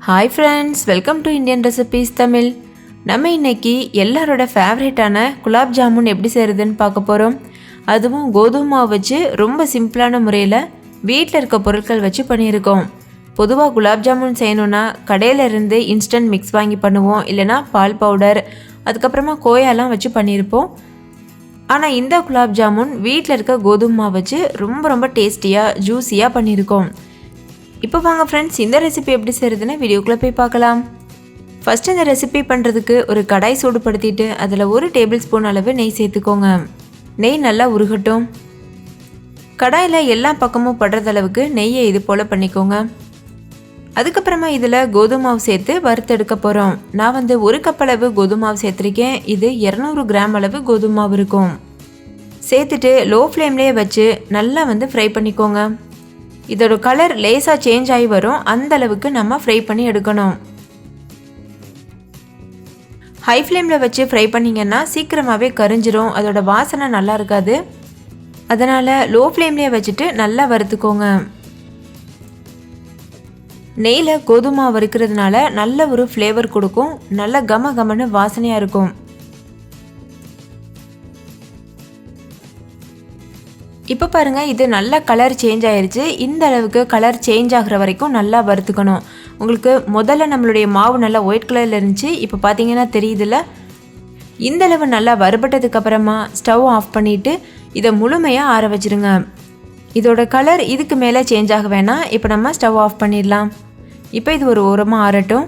Hi friends, welcome to Indian recipes Tamil. நம்ம இன்னைக்கு எல்லாரோட ஃபேவரேட்டான குலாப் ஜாமுன் எப்படி செய்கிறதுன்னு பார்க்க போகிறோம். அதுவும் கோதுமை மாவு வச்சு ரொம்ப சிம்பிளான முறையில் வீட்டில் இருக்க பொருட்கள் வச்சு பண்ணியிருக்கோம். பொதுவாக குலாப் ஜாமுன் செய்யணுன்னா கடையில் இருந்து இன்ஸ்டன்ட் மிக்ஸ் வாங்கி பண்ணுவோம், இல்லைனா பால் பவுடர் அதுக்கப்புறமா கோயாலாம் வச்சு பண்ணியிருப்போம். ஆனால் இந்த குலாப் ஜாமுன் வீட்டில் இருக்க கோதுமை மாவு வச்சு ரொம்ப ரொம்ப டேஸ்டியாக ஜூஸியாக பண்ணியிருக்கோம். இப்போ வாங்க ஃப்ரெண்ட்ஸ், இந்த ரெசிபி எப்படி செய்கிறதுன்னு வீடியோக்குள்ளே போய் பார்க்கலாம். ஃபஸ்ட்டு இந்த ரெசிபி பண்ணுறதுக்கு ஒரு கடாய் சூடுபடுத்திட்டு அதில் 1 டேபிள் ஸ்பூன் அளவு நெய் சேர்த்துக்கோங்க. நெய் நல்லா உருகட்டும். கடாயில் எல்லா பக்கமும் படுறது அளவுக்கு நெய்யை இது போல் பண்ணிக்கோங்க. அதுக்கப்புறமா இதில் கோதுமை மாவு சேர்த்து வறுத்தெடுக்க போகிறோம். நான் 1 கப் அளவு கோதுமை மாவு சேர்த்துருக்கேன். இது 200 கிராம் அளவு கோதுமை மாவு இருக்கும். சேர்த்துட்டு லோ ஃப்ளேம்லேயே வச்சு நல்லா ஃப்ரை பண்ணிக்கோங்க. இதோட கலர் லேசாக சேஞ்ச் ஆகி வரும், அந்த அளவுக்கு நம்ம ஃப்ரை பண்ணி எடுக்கணும். ஹை ஃப்ளேமில் வச்சு ஃப்ரை பண்ணிங்கன்னா சீக்கிரமாகவே கரிஞ்சிரும், அதோட வாசனை நல்லா இருக்காது. அதனால் லோ ஃப்ளேம்லேயே வச்சுட்டு நல்லா வறுத்துக்கோங்க. நெய்யில் கோதுமை வறுக்கிறதுனால நல்ல ஒரு ஃப்ளேவர் கொடுக்கும், நல்ல கமன்னு வாசனையாக இருக்கும். இப்போ பாருங்கள், இது நல்ல கலர் சேஞ்ச் ஆயிடுச்சு. இந்த அளவுக்கு கலர் சேஞ்ச் ஆகிற வரைக்கும் நல்லா வறுத்துக்கணும். உங்களுக்கு முதல்ல நம்மளுடைய மாவு நல்லா ஒயிட் கலரில் இருந்துச்சு, இப்போ பார்த்தீங்கன்னா தெரியுதுல்ல. இந்த அளவு நல்லா வறுபட்டதுக்கப்புறமா ஸ்டவ் ஆஃப் பண்ணிவிட்டு இதை முழுமையாக ஆற வச்சுருங்க. இதோட கலர் இதுக்கு மேலே சேஞ்ச் ஆக வேணாம். இப்போ நம்ம ஸ்டவ் ஆஃப் பண்ணிடலாம். இப்போ இது ஒரு ஓரமாக ஆறட்டும்.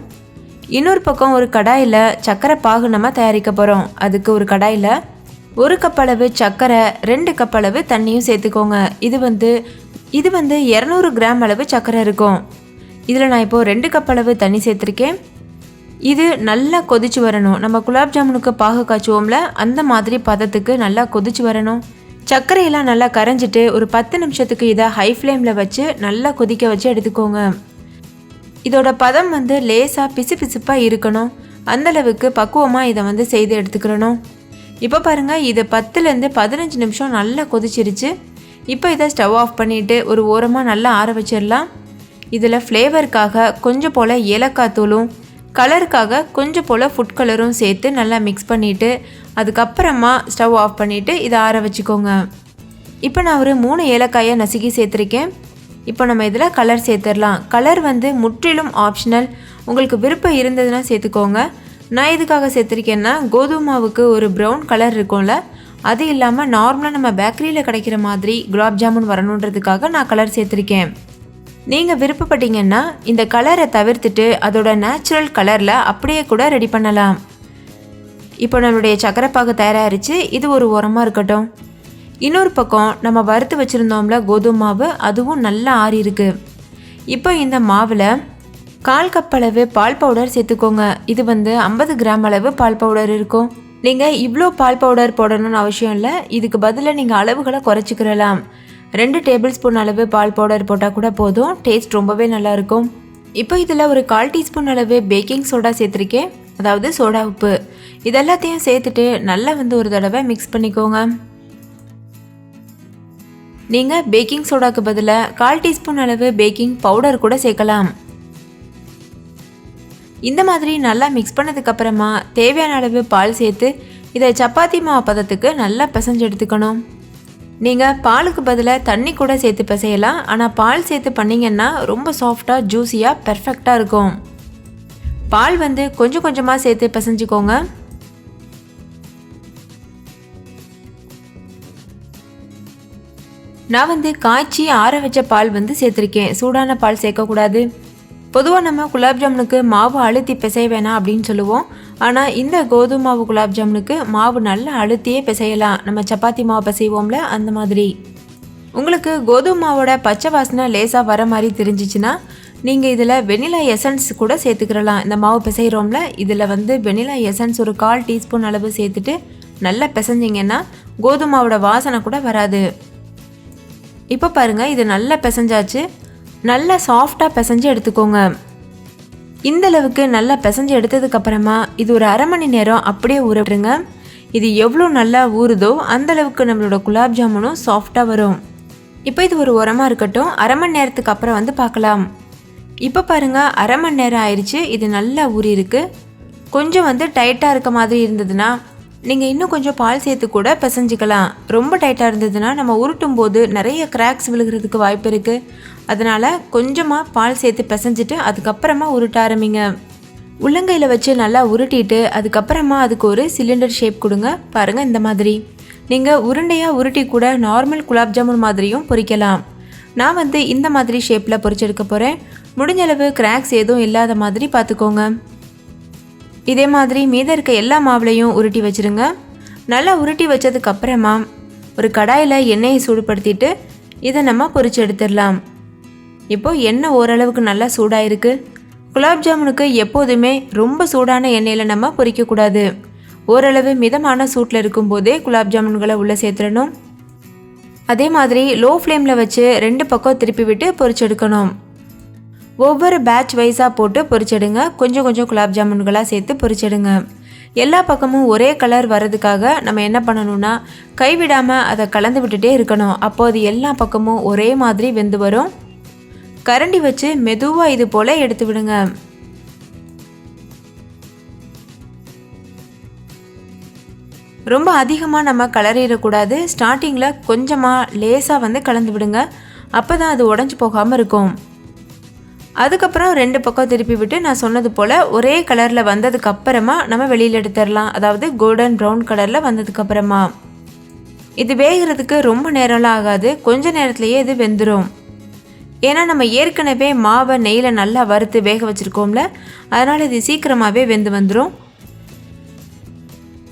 இன்னொரு பக்கம் ஒரு கடாயில் சர்க்கரை பாகு நம்ம தயாரிக்க போகிறோம். அதுக்கு ஒரு கடாயில் 1 கப் அளவு சர்க்கரை, 2 கப் அளவு தண்ணியும் சேர்த்துக்கோங்க. இது 200 கிராம் அளவு சர்க்கரை இருக்கும். இதில் நான் இப்போது 2 கப் அளவு தண்ணி சேர்த்துருக்கேன். இது நல்லா கொதிச்சு வரணும். நம்ம குலாப் ஜாமுனுக்கு பாகு காய்ச்சுவோம்ல, அந்த மாதிரி பதத்துக்கு நல்லா கொதிச்சு வரணும். சர்க்கரையெல்லாம் நல்லா கரைஞ்சிட்டு ஒரு 10 நிமிஷத்துக்கு இதை ஹை ஃப்ளேமில் வச்சு நல்லா கொதிக்க வச்சு எடுத்துக்கோங்க. இதோட பதம் லேசாக பிசு பிசுப்பாக இருக்கணும். அந்தளவுக்கு பக்குவமாக இதை செய்து எடுத்துக்கிறணும். இப்போ பாருங்கள், இது 10லேருந்து 15 நிமிஷம் நல்லா கொதிச்சிருச்சு. இப்போ இதை ஸ்டவ் ஆஃப் பண்ணிவிட்டு ஒரு ஓரமாக நல்லா ஆற வச்சிடலாம். இதில் ஃப்ளேவருக்காக கொஞ்சம் போல் ஏலக்காய் தூளும் கலருக்காக கொஞ்சம் போல் ஃபுட் கலரும் சேர்த்து நல்லா மிக்ஸ் பண்ணிவிட்டு அதுக்கப்புறமா ஸ்டவ் ஆஃப் பண்ணிவிட்டு இதை ஆற வச்சுக்கோங்க. இப்போ நான் ஒரு 3 ஏலக்காயை நசுக்கி சேர்த்துருக்கேன். இப்போ நம்ம இதில் கலர் சேர்த்துடலாம். கலர் முற்றிலும் ஆப்ஷனல், உங்களுக்கு விருப்பம் இருந்ததுன்னா சேர்த்துக்கோங்க. நான் எதுக்காக சேர்த்துருக்கேன்னா, கோதுமை மாவுக்கு ஒரு ப்ரௌன் கலர் இருக்கும்ல, அது இல்லாமல் நார்மலாக நம்ம பேக்கரியில் கிடைக்கிற மாதிரி குலாப் ஜாமுன் வரணுன்றதுக்காக நான் கலர் சேர்த்துருக்கேன். நீங்கள் விருப்பப்பட்டீங்கன்னா இந்த கலரை தவிர்த்துட்டு அதோட நேச்சுரல் கலரில் அப்படியே கூட ரெடி பண்ணலாம். இப்போ நம்மளுடைய சக்கரைப்பாகு தயாராகிருச்சு. இது ஒரு ஓரமாக இருக்கட்டும். இன்னொரு பக்கம் நம்ம வறுத்து வச்சுருந்தோம்ல கோதுமை மாவு, அதுவும் நல்லா ஆறி இருக்கு. இப்போ இந்த மாவில் 1/4 கப் அளவு பால் பவுடர் சேர்த்துக்கோங்க. இது 50 கிராம் அளவு பால் பவுடர் இருக்கும். நீங்கள் இவ்வளோ பால் பவுடர் போடணும்னு அவசியம் இல்லை. இதுக்கு பதிலாக நீங்கள் அளவுகளை குறைச்சிக்கிறலாம். 2 டேபிள் ஸ்பூன் அளவு பால் பவுடர் போட்டால் கூட போதும், டேஸ்ட் ரொம்பவே நல்லாயிருக்கும். இப்போ இதில் ஒரு 1/4 டீஸ்பூன் அளவு பேக்கிங் சோடா சேர்த்துருக்கேன், அதாவது சோடா உப்பு. இதெல்லாத்தையும் சேர்த்துட்டு நல்லா ஒரு தடவை மிக்ஸ் பண்ணிக்கோங்க. நீங்கள் பேக்கிங் சோடாக்கு பதிலாக 1/4 டீஸ்பூன் அளவு பேக்கிங் பவுடர் கூட சேர்க்கலாம். இந்த மாதிரி நல்லா மிக்ஸ் பண்ணதுக்கப்புறமா தேவையான அளவு பால் சேர்த்து இதை சப்பாத்தி மாவு பதத்துக்கு நல்லா பிசைஞ்சு எடுத்துக்கணும். நீங்கள் பாலுக்கு பதிலாக தண்ணி கூட சேர்த்து பிசையலாம். ஆனால் பால் சேர்த்து பண்ணிங்கன்னா ரொம்ப சாஃப்டாக ஜூஸியாக பெர்ஃபெக்டாக இருக்கும். பால் கொஞ்சம் கொஞ்சமாக சேர்த்து பிசைஞ்சுக்கோங்க. நான் காய்ச்சி ஆற வச்ச பால் சேர்த்துருக்கேன். சூடான பால் சேர்க்கக்கூடாது. பொதுவாக நம்ம குலாப் ஜாமுனுக்கு மாவு அழுத்தி பிசைய வேணாம் அப்படின்னு சொல்லுவோம். ஆனால் இந்த கோதுமை மாவு குலாப் ஜாமுனுக்கு மாவு நல்லா அழுத்தியே பிசையலாம். நம்ம சப்பாத்தி மாவு பிசைவோம்ல, அந்த மாதிரி. உங்களுக்கு கோதுமை மாவோட பச்சை வாசனை லேசாக வர மாதிரி தெரிஞ்சிச்சுன்னா நீங்கள் இதில் வெனிலா எசன்ஸ் கூட சேர்த்துக்கிறலாம். இந்த மாவு பிசைகிறோம்ல, இதில் வெனிலா எசன்ஸ் ஒரு 1/4 டீஸ்பூன் அளவு சேர்த்துட்டு நல்லா பிசைஞ்சிங்கன்னா கோதுமை மாவோட வாசனை கூட வராது. இப்போ பாருங்கள், இது நல்லா பிசைஞ்சாச்சு. நல்லா சாஃப்டாக பிசைஞ்சு எடுத்துக்கோங்க. இந்தளவுக்கு நல்லா பிசைஞ்சு எடுத்ததுக்கப்புறமா இது ஒரு 1/2 மணி நேரம் அப்படியே ஊற விட்டுருங்க. இது எவ்வளோ நல்லா ஊறுதோ அந்தளவுக்கு நம்மளோட குலாப் ஜாமுனும் சாஃப்டாக வரும். இப்போ இது ஒரு ஓரமாக இருக்கட்டும். 1/2 மணி நேரத்துக்கு அப்புறம் பார்க்கலாம். இப்போ பாருங்கள் அரை மணி நேரம் ஆயிடுச்சு. இது நல்லா ஊறி இருக்குது. கொஞ்சம் டைட்டாக இருக்க மாதிரி இருந்ததுன்னா நீங்கள் இன்னும் கொஞ்சம் பால் சேர்த்து கூட பிசைஞ்சிக்கலாம். ரொம்ப டைட்டாக இருந்ததுன்னா நம்ம உருட்டும் போது நிறைய கிராக்ஸ் விழுகிறதுக்கு வாய்ப்பு இருக்குது. அதனால் கொஞ்சமாக பால் சேர்த்து பிசைஞ்சிட்டு அதுக்கப்புறமா உருட்ட ஆரம்பிங்க. உள்ளங்கையில் வச்சு நல்லா உருட்டிட்டு அதுக்கப்புறமா அதுக்கு ஒரு சிலிண்டர் ஷேப் கொடுங்க. பாருங்கள் இந்த மாதிரி. நீங்கள் உருண்டையாக உருட்டி கூட நார்மல் குலாப் ஜாமுன் மாதிரியும் பொரிக்கலாம். நான் இந்த மாதிரி ஷேப்பில் பொரிச்செடுக்க போகிறேன். முடிஞ்சளவு கிராக்ஸ் எதுவும் இல்லாத மாதிரி பார்த்துக்கோங்க. இதே மாதிரி மீதம் இருக்க எல்லா மாவுலையும் உருட்டி வச்சுருங்க. நல்லா உருட்டி வச்சதுக்கப்புறமா ஒரு கடாயில் எண்ணெயை சூடுபடுத்திட்டு இதை நம்ம பொரிச்சு எடுத்துடலாம். இப்போது எண்ணெய் ஓரளவுக்கு நல்லா சூடாக இருக்குது. குலாப் ஜாமுனுக்கு எப்போதுமே ரொம்ப சூடான எண்ணெயில் நம்ம பொரிக்கக்கூடாது. ஓரளவு மிதமான சூட்டில் இருக்கும்போதே குலாப் ஜாமுன்களை உள்ளே சேர்த்துடணும். அதே மாதிரி லோ ஃப்ளேமில் வச்சு 2 பக்கம் திருப்பி விட்டு பொரிச்செடுக்கணும். ஒவ்வொரு பேட்ச் வைஸாக போட்டு பொரிச்செடுங்க. கொஞ்சம் கொஞ்சம் குலாப் ஜாமுன்களாக சேர்த்து பொரிச்செடுங்க. எல்லா பக்கமும் ஒரே கலர் வர்றதுக்காக நம்ம என்ன பண்ணணும்னா கைவிடாமல் அதை கலந்து விட்டுட்டே இருக்கணும். அப்போ அது எல்லா பக்கமும் ஒரே மாதிரி வெந்து வரும். கரண்டி வச்சு மெதுவாக இது போல் எடுத்து விடுங்க. ரொம்ப அதிகமாக நம்ம கலரிடக்கூடாது. ஸ்டார்டிங்கில் கொஞ்சமாக லேசாக கலந்து விடுங்க. அப்போ தான் அது உடஞ்சி போகாமல் இருக்கும். அதுக்கப்புறம் 2 பக்கம் திருப்பி விட்டு நான் சொன்னது போல் ஒரே கலரில் வந்ததுக்கப்புறமா நம்ம வெளியில் எடுத்துடலாம். அதாவது கோல்டன் ப்ரௌன் கலரில் வந்ததுக்கப்புறமா. இது வேகிறதுக்கு ரொம்ப நேரம்லாம் ஆகாது. கொஞ்ச நேரத்துலையே இது வெந்துடும். ஏன்னா நம்ம ஏற்கனவே மாவை நெய்யில் நல்லா வறுத்து வேக வச்சுருக்கோம்ல, அதனால் இது சீக்கிரமாகவே வெந்து வந்துடும்.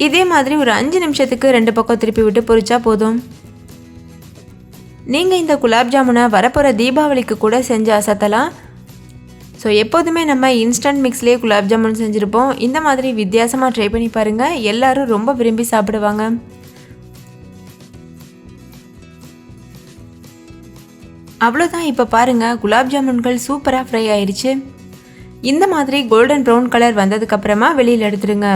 இதே மாதிரி ஒரு 5 நிமிஷத்துக்கு 2 பக்கம் திருப்பி விட்டு பொரிச்சா போதும். நீங்கள் இந்த குலாப் ஜாமுனை வரப்போகிற தீபாவளிக்கு கூட செஞ்சு அசத்தலாம். ஸோ எப்போதுமே நம்ம இன்ஸ்டன்ட் மிக்ஸ்லேயே குலாப் ஜாமுன் செஞ்சுருப்போம். இந்த மாதிரி வித்தியாசமாக ட்ரை பண்ணி பாருங்கள். எல்லோரும் ரொம்ப விரும்பி சாப்பிடுவாங்க. அவ்வளோதான். இப்போ பாருங்கள் குலாப் ஜாமுன்கள் சூப்பராக ஃப்ரை ஆயிடுச்சு. இந்த மாதிரி கோல்டன் ப்ரௌன் கலர் வந்ததுக்கப்புறமா வெளியில் எடுத்துடுங்க.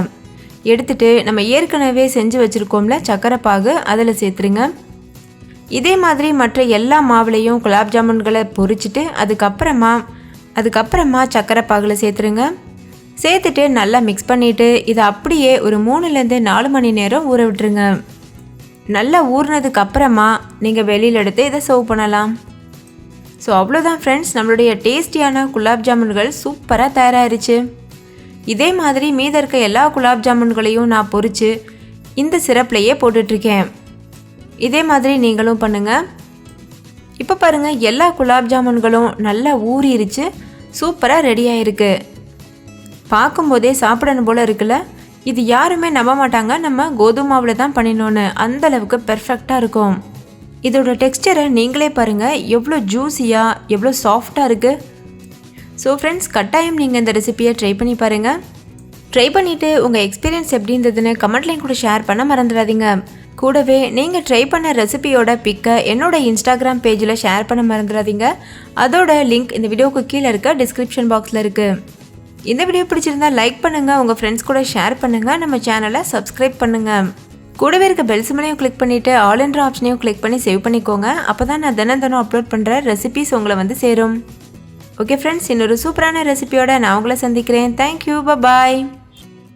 எடுத்துட்டு நம்ம ஏற்கனவே செஞ்சு வச்சுருக்கோம்ல சக்கரை பாகு, அதில் சேர்த்துருங்க. இதே மாதிரி மற்ற எல்லா மாவுலையும் குலாப் ஜாமுன்களை பொரிச்சிட்டு அதுக்கப்புறமா சக்கரை பாகில் சேர்த்துருங்க. சேர்த்துட்டு நல்லா மிக்ஸ் பண்ணிவிட்டு இதை அப்படியே ஒரு 3லேருந்து 4 மணி நேரம் ஊற விட்டுருங்க. நல்லா ஊறினதுக்கு அப்புறமா நீங்கள் வெளியில் எடுத்து இதை சர்வ் பண்ணலாம். ஸோ அவ்வளோதான் ஃப்ரெண்ட்ஸ், நம்மளுடைய டேஸ்டியான குலாப் ஜாமுன்கள் சூப்பராக தயாராகிருச்சு. இதே மாதிரி மீத இருக்க எல்லா குலாப் ஜாமுன்களையும் நான் பொரித்து இந்த சிரப்லையே போட்டுட்ருக்கேன். இதே மாதிரி நீங்களும் பண்ணுங்கள். இப்போ பாருங்கள் எல்லா குலாப் ஜாமுன்களும் நல்லா ஊறிடுச்சு. சூப்பராக ரெடியாக இருக்குது. பார்க்கும்போதே சாப்பிடணும் போல் இருக்குல்ல. இது யாருமே நம்ப மாட்டாங்க நம்ம கோதுமாவில் தான் பண்ணினோன்னு. அந்தளவுக்கு பெர்ஃபெக்டாக இருக்கும். இதோட டெக்ஸ்டரை நீங்களே பாருங்கள், எவ்வளோ ஜூஸியாக எவ்வளோ சாஃப்டாக இருக்குது. ஸோ ஃப்ரெண்ட்ஸ், கட்டாயம் நீங்கள் இந்த ரெசிபியை ட்ரை பண்ணி பாருங்கள். ட்ரை பண்ணிவிட்டு உங்கள் எக்ஸ்பீரியன்ஸ் எப்படி இருந்ததுன்னு கமெண்ட்லையும் கூட ஷேர் பண்ண மறந்துடாதீங்க. கூடவே நீங்கள் ட்ரை பண்ண ரெசிபியோட பிக்கை என்னோட இன்ஸ்டாகிராம் பேஜில் ஷேர் பண்ண மறந்துடாதீங்க. அதோட லிங்க் இந்த வீடியோவுக்கு கீழே இருக்க டிஸ்கிரிப்ஷன் பாக்ஸில் இருக்குது. இந்த வீடியோ பிடிச்சிருந்தா லைக் பண்ணுங்கள், உங்கள் ஃப்ரெண்ட்ஸ் கூட ஷேர் பண்ணுங்கள், நம்ம சேனலை சப்ஸ்கிரைப் பண்ணுங்கள். கூடவே இருக்க பெல் சிம்பலையும் கிளிக் பண்ணிவிட்டு ஆல் என்ற ஆப்ஷனையும் கிளிக் பண்ணி சேவ் பண்ணிக்கோங்க. அப்போ தான் நான் தினம் அப்லோட் பண்ணுற ரெசிபிஸ் உங்களை சேரும். ஓகே ஃப்ரெண்ட்ஸ், இன்னொரு சூப்பரான ரெசிபியோட நான் உங்களை சந்திக்கிறேன். தேங்க்யூ, பாய்.